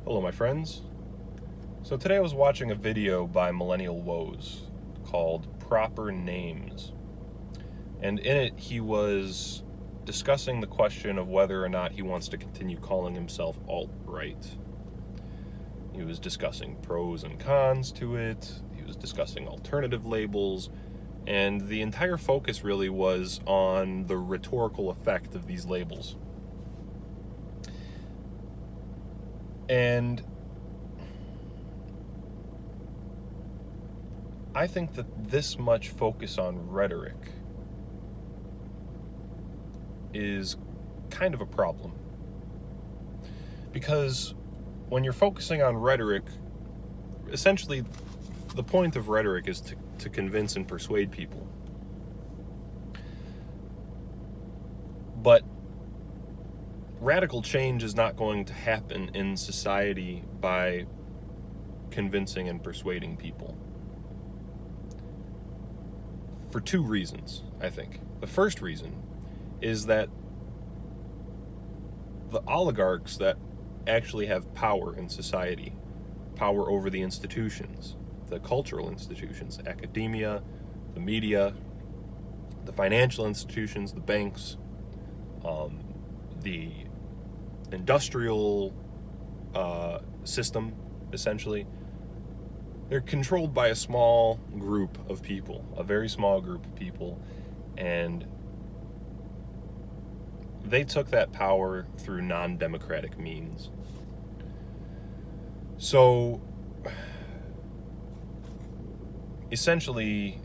Hello, my friends. So today I was watching a video by Millennial Woes called Proper Names. And in it, he was discussing the question of whether or not he wants to continue calling himself alt-right. He was discussing pros and cons to it. He was discussing alternative labels. And the entire focus really was on the rhetorical effect of these labels. And I think that this much focus on rhetoric is kind of a problem. Because when you're focusing on rhetoric, essentially the point of rhetoric is to convince and persuade people. But radical change is not going to happen in society by convincing and persuading people. For two reasons, I think. The first reason is that the oligarchs that actually have power in society, power over the institutions, the cultural institutions, academia, the media, the financial institutions, the banks, the industrial system, essentially, they're controlled by a small group of people, a very small group of people, and they took that power through non-democratic means. So, essentially,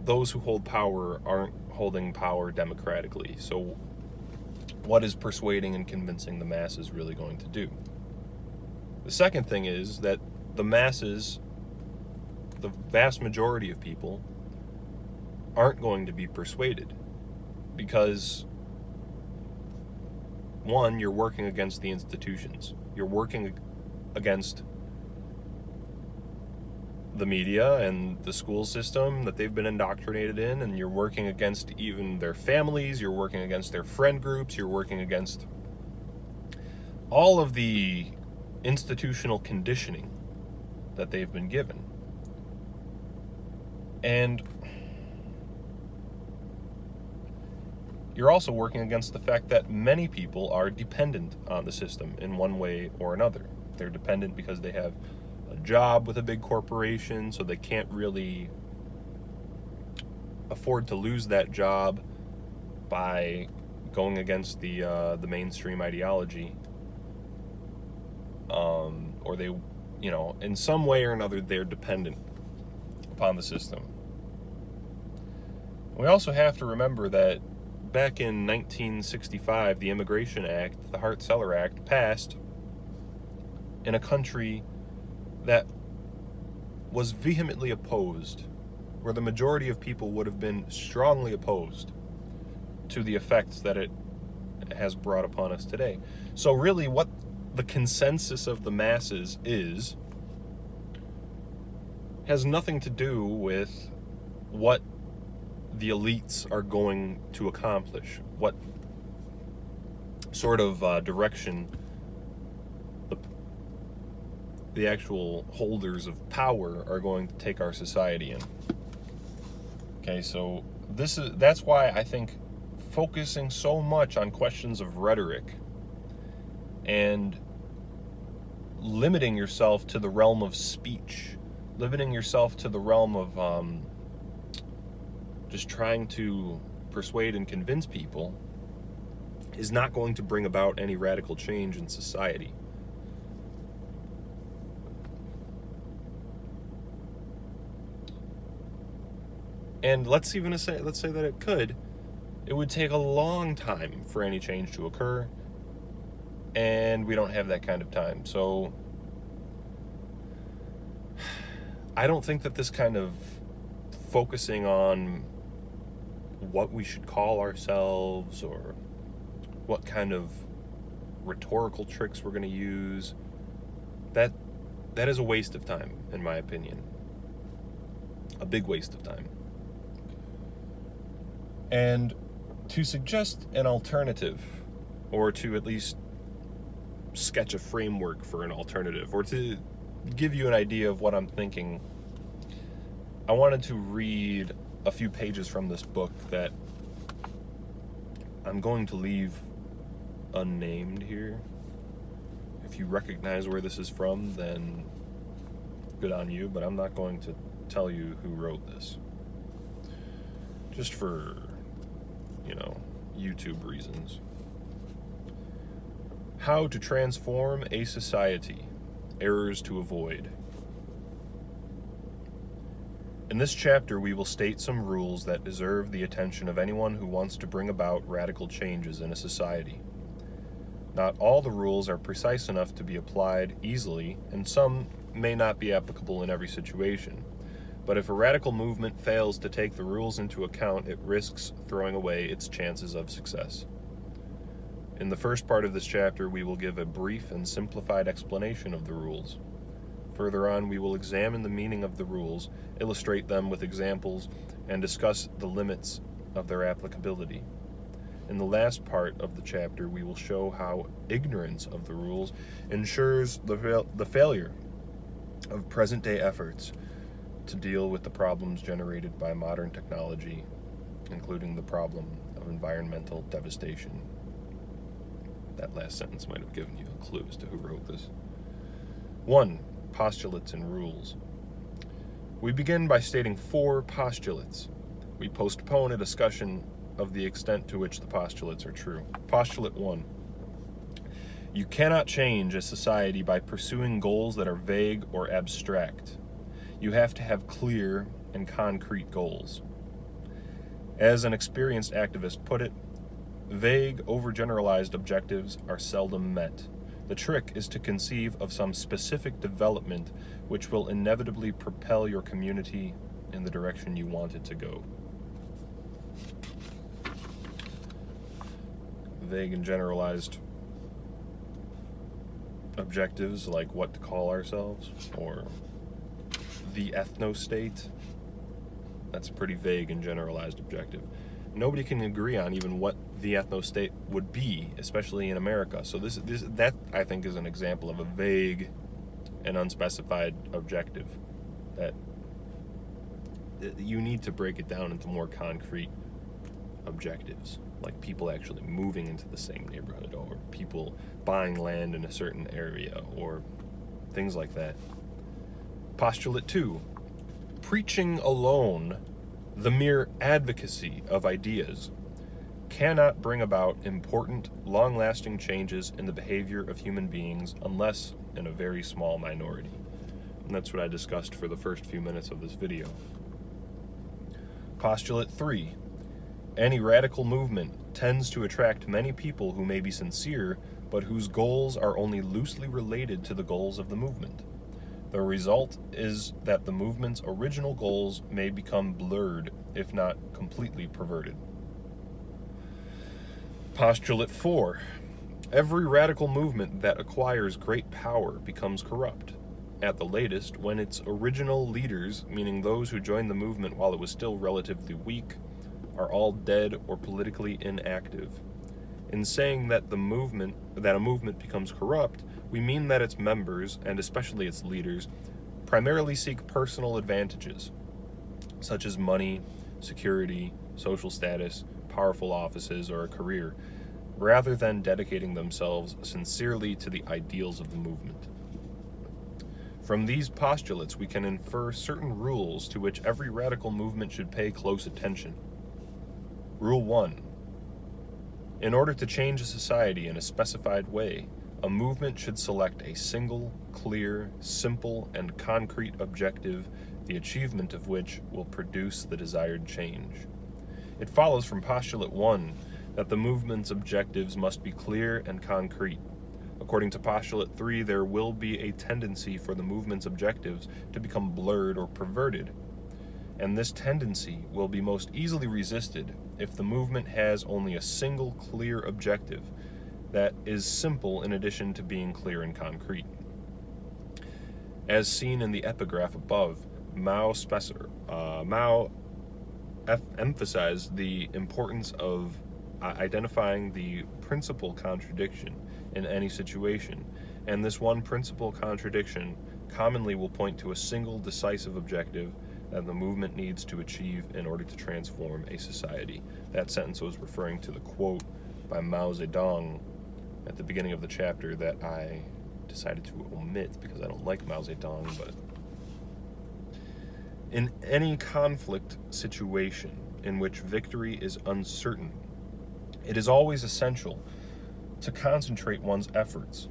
those who hold power aren't holding power democratically. So, what is persuading and convincing the masses really going to do? The second thing is that the masses, the vast majority of people, aren't going to be persuaded because, one, you're working against the institutions. You're working against the media and the school system that they've been indoctrinated in, and you're working against even their families, you're working against their friend groups, you're working against all of the institutional conditioning that they've been given. And you're also working against the fact that many people are dependent on the system in one way or another. They're dependent because they have a job with a big corporation, so they can't really afford to lose that job by going against the mainstream ideology. Or they, in some way or another, they're dependent upon the system. We also have to remember that back in 1965, the Immigration Act, the Hart-Celler Act, passed in a country that was vehemently opposed, where the majority of people would have been strongly opposed to the effects that it has brought upon us today. So really what the consensus of the masses has nothing to do with what the elites are going to accomplish, what sort of direction the actual holders of power are going to take our society in. Okay, so that's why I think focusing so much on questions of rhetoric and limiting yourself to the realm of speech, limiting yourself to the realm of just trying to persuade and convince people is not going to bring about any radical change in society. And let's say that it could. It would take a long time for any change to occur, and we don't have that kind of time. So I don't think that this kind of focusing on what we should call ourselves or what kind of rhetorical tricks we're going to use, that is a waste of time, in my opinion. A big waste of time. And to suggest an alternative, or to at least sketch a framework for an alternative, or to give you an idea of what I'm thinking, I wanted to read a few pages from this book that I'm going to leave unnamed here. If you recognize where this is from, then good on you, but I'm not going to tell you who wrote this. Just for, YouTube reasons. How to Transform a Society. Errors to Avoid. In this chapter, we will state some rules that deserve the attention of anyone who wants to bring about radical changes in a society. Not all the rules are precise enough to be applied easily, and some may not be applicable in every situation. But if a radical movement fails to take the rules into account, it risks throwing away its chances of success. In the first part of this chapter, we will give a brief and simplified explanation of the rules. Further on, we will examine the meaning of the rules, illustrate them with examples, and discuss the limits of their applicability. In the last part of the chapter, we will show how ignorance of the rules ensures the failure of present-day efforts to deal with the problems generated by modern technology, including the problem of environmental devastation. That last sentence might have given you a clue as to who wrote this. 1. Postulates and rules. We begin by stating 4 postulates. We postpone a discussion of the extent to which the postulates are true. Postulate 1. You cannot change a society by pursuing goals that are vague or abstract. You have to have clear and concrete goals. As an experienced activist put it, vague, overgeneralized objectives are seldom met. The trick is to conceive of some specific development which will inevitably propel your community in the direction you want it to go. Vague and generalized objectives like what to call ourselves, or the ethno-state, that's a pretty vague and generalized objective. Nobody can agree on even what the ethno-state would be, especially in America. So that I think is an example of a vague and unspecified objective that you need to break it down into more concrete objectives, like people actually moving into the same neighborhood, or people buying land in a certain area, or things like that. Postulate 2. Preaching alone, the mere advocacy of ideas, cannot bring about important, long-lasting changes in the behavior of human beings unless in a very small minority. And that's what I discussed for the first few minutes of this video. Postulate 3. Any radical movement tends to attract many people who may be sincere, but whose goals are only loosely related to the goals of the movement. The result is that the movement's original goals may become blurred, if not completely perverted. Postulate 4. Every radical movement that acquires great power becomes corrupt, at the latest when its original leaders, meaning those who joined the movement while it was still relatively weak, are all dead or politically inactive. In saying that a movement becomes corrupt, we mean that its members, and especially its leaders, primarily seek personal advantages, such as money, security, social status, powerful offices, or a career, rather than dedicating themselves sincerely to the ideals of the movement. From these postulates, we can infer certain rules to which every radical movement should pay close attention. Rule 1. In order to change a society in a specified way, a movement should select a single, clear, simple, and concrete objective, the achievement of which will produce the desired change. It follows from Postulate 1 that the movement's objectives must be clear and concrete. According to Postulate 3, there will be a tendency for the movement's objectives to become blurred or perverted, and this tendency will be most easily resisted if the movement has only a single clear objective that is simple in addition to being clear and concrete. As seen in the epigraph above, Mao emphasized the importance of identifying the principal contradiction in any situation, and this one principal contradiction commonly will point to a single decisive objective that the movement needs to achieve in order to transform a society. That sentence was referring to the quote by Mao Zedong at the beginning of the chapter that I decided to omit because I don't like Mao Zedong. But in any conflict situation in which victory is uncertain, it is always essential to concentrate one's efforts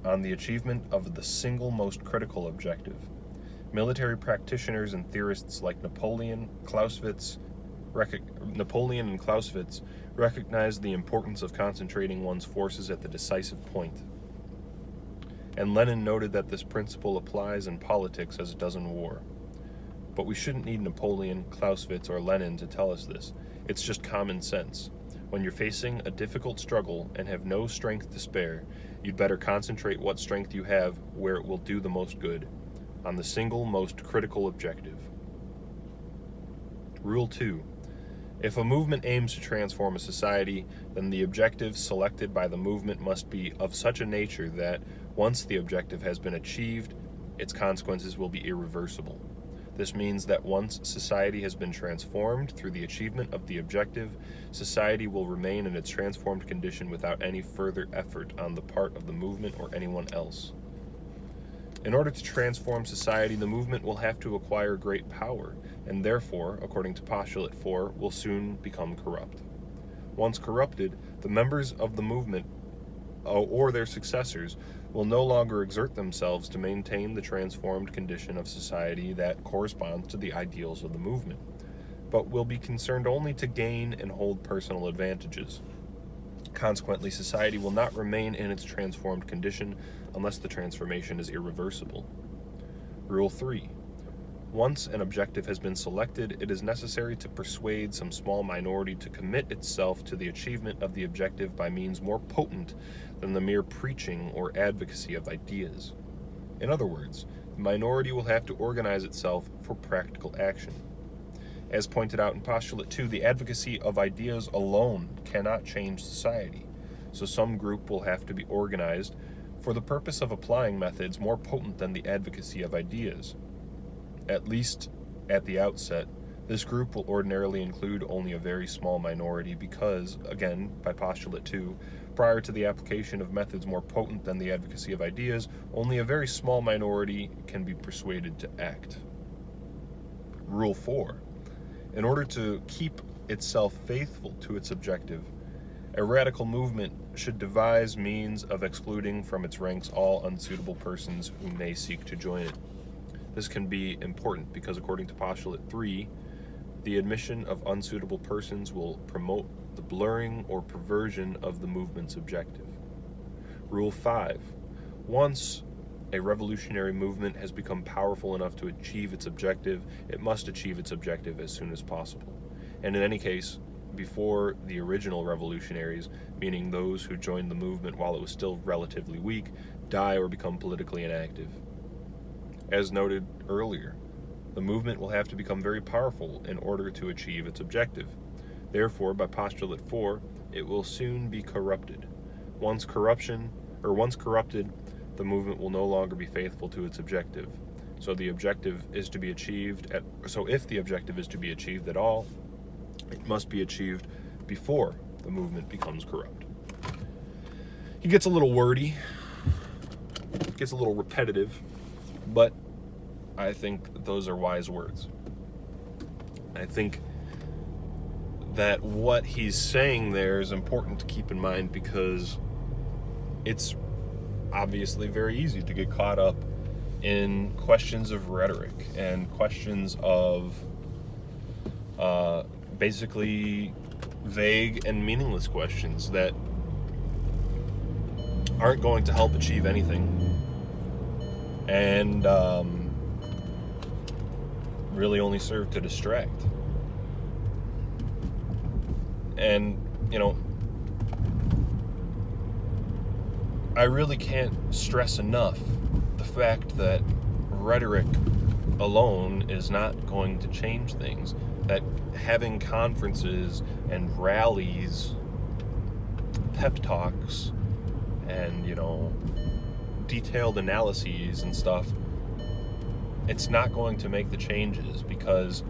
on the achievement of the single most critical objective. Military practitioners and theorists like Napoleon and Clausewitz recognized the importance of concentrating one's forces at the decisive point. And Lenin noted that this principle applies in politics as it does in war. But we shouldn't need Napoleon, Clausewitz, or Lenin to tell us this. It's just common sense. When you're facing a difficult struggle and have no strength to spare, you'd better concentrate what strength you have where it will do the most good, on the single most critical objective. Rule 2. If a movement aims to transform a society, then the objective selected by the movement must be of such a nature that, once the objective has been achieved, its consequences will be irreversible. This means that once society has been transformed through the achievement of the objective, society will remain in its transformed condition without any further effort on the part of the movement or anyone else. In order to transform society, the movement will have to acquire great power, and therefore, according to Postulate 4, will soon become corrupt. Once corrupted, the members of the movement or their successors will no longer exert themselves to maintain the transformed condition of society that corresponds to the ideals of the movement, but will be concerned only to gain and hold personal advantages. Consequently, society will not remain in its transformed condition unless the transformation is irreversible. Rule 3. Once an objective has been selected, it is necessary to persuade some small minority to commit itself to the achievement of the objective by means more potent than the mere preaching or advocacy of ideas. In other words, the minority will have to organize itself for practical action. As pointed out in Postulate 2, the advocacy of ideas alone cannot change society, so some group will have to be organized for the purpose of applying methods more potent than the advocacy of ideas. At least at the outset, this group will ordinarily include only a very small minority because, again, by Postulate 2, prior to the application of methods more potent than the advocacy of ideas, only a very small minority can be persuaded to act. Rule 4. In order to keep itself faithful to its objective, a radical movement should devise means of excluding from its ranks all unsuitable persons who may seek to join it. This can be important because, according to Postulate 3, the admission of unsuitable persons will promote the blurring or perversion of the movement's objective. Rule 5. Once a revolutionary movement has become powerful enough to achieve its objective, it must achieve its objective as soon as possible. And in any case, before the original revolutionaries, meaning those who joined the movement while it was still relatively weak, die or become politically inactive. As noted earlier, the movement will have to become very powerful in order to achieve its objective. Therefore, by Postulate 4, it will soon be corrupted. Once corrupted, the movement will no longer be faithful to its objective. So if the objective is to be achieved at all, it must be achieved before the movement becomes corrupt. He gets a little wordy, gets a little repetitive, but I think that those are wise words. I think that what he's saying there is important to keep in mind because it's obviously very easy to get caught up in questions of rhetoric and questions of basically vague and meaningless questions that aren't going to help achieve anything and really only serve to distract. And, I really can't stress enough the fact that rhetoric alone is not going to change things. That having conferences and rallies, pep talks, and, detailed analyses and stuff, it's not going to make the changes, because,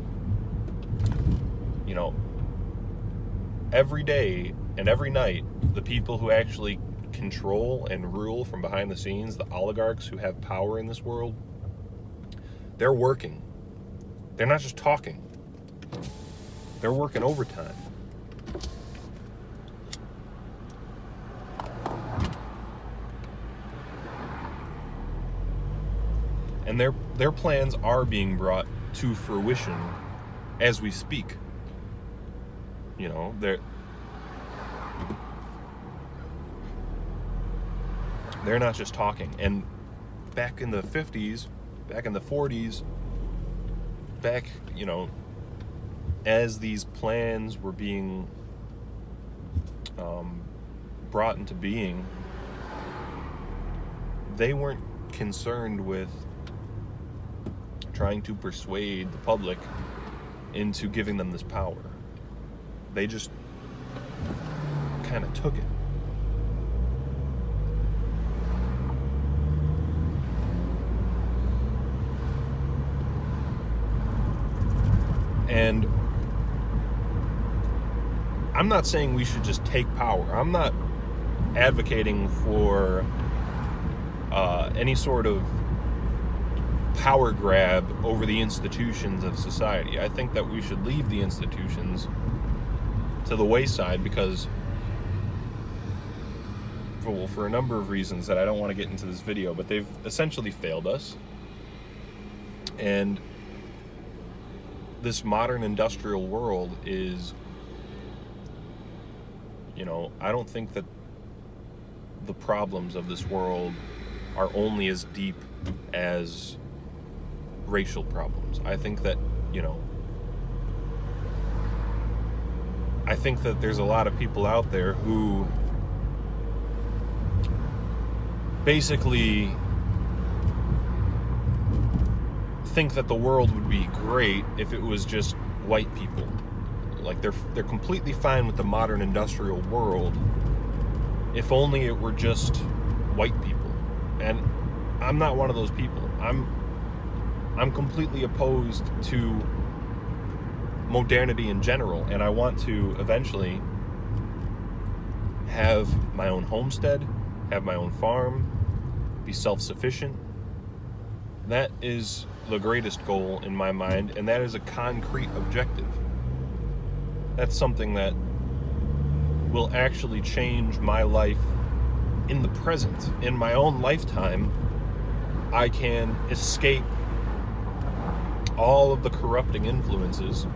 every day and every night, the people who actually control and rule from behind the scenes, the oligarchs who have power in this world, they're working. They're not just talking. They're working overtime. And their plans are being brought to fruition as we speak. They're not just talking. And back in the 50s, back in the 40s, as these plans were being brought into being, they weren't concerned with trying to persuade the public into giving them this power. They just kind of took it. And I'm not saying we should just take power. I'm not advocating for any sort of power grab over the institutions of society. I think that we should leave the institutions to the wayside, because for a number of reasons that I don't want to get into this video, but they've essentially failed us. And this modern industrial world is, I don't think that the problems of this world are only as deep as racial problems. I think that, I think that there's a lot of people out there who basically think that the world would be great if it was just white people. Like they're completely fine with the modern industrial world if only it were just white people. And I'm not one of those people. I'm completely opposed to modernity in general, and I want to eventually have my own homestead, have my own farm, be self-sufficient. That is the greatest goal in my mind, and that is a concrete objective. That's something that will actually change my life in the present. In my own lifetime, I can escape all of the corrupting influences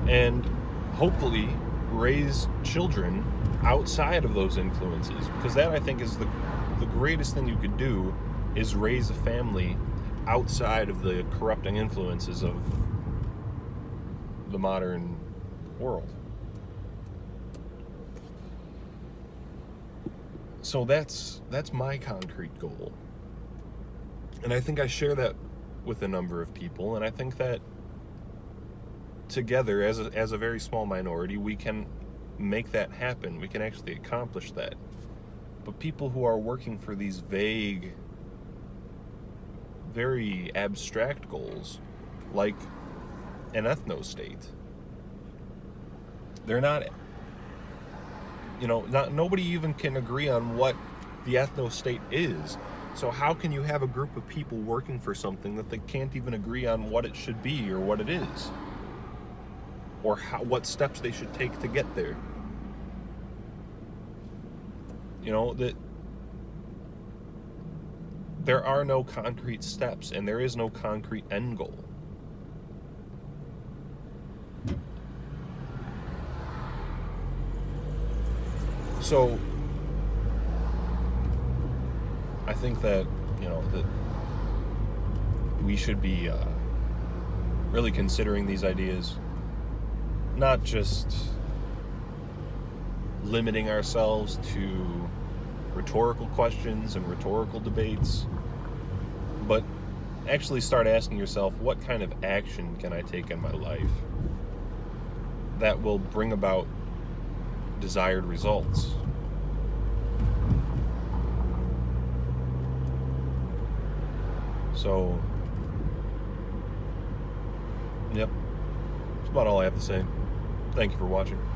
and hopefully raise children outside of those influences, because that, I think, is the greatest thing you could do, is raise a family outside of the corrupting influences of the modern world. So that's my concrete goal. And I think I share that with a number of people, and I think that together, as a very small minority, we can make that happen. We can actually accomplish that. But people who are working for these vague, very abstract goals, like an ethno-state, they're not, nobody even can agree on what the ethno-state is. So how can you have a group of people working for something that they can't even agree on what it should be or what it is? Or what steps they should take to get there? That there are no concrete steps, and there is no concrete end goal. So I think that, that we should be really considering these ideas, not just limiting ourselves to rhetorical questions and rhetorical debates, but actually start asking yourself, what kind of action can I take in my life that will bring about desired results? So, yep, that's about all I have to say. Thank you for watching.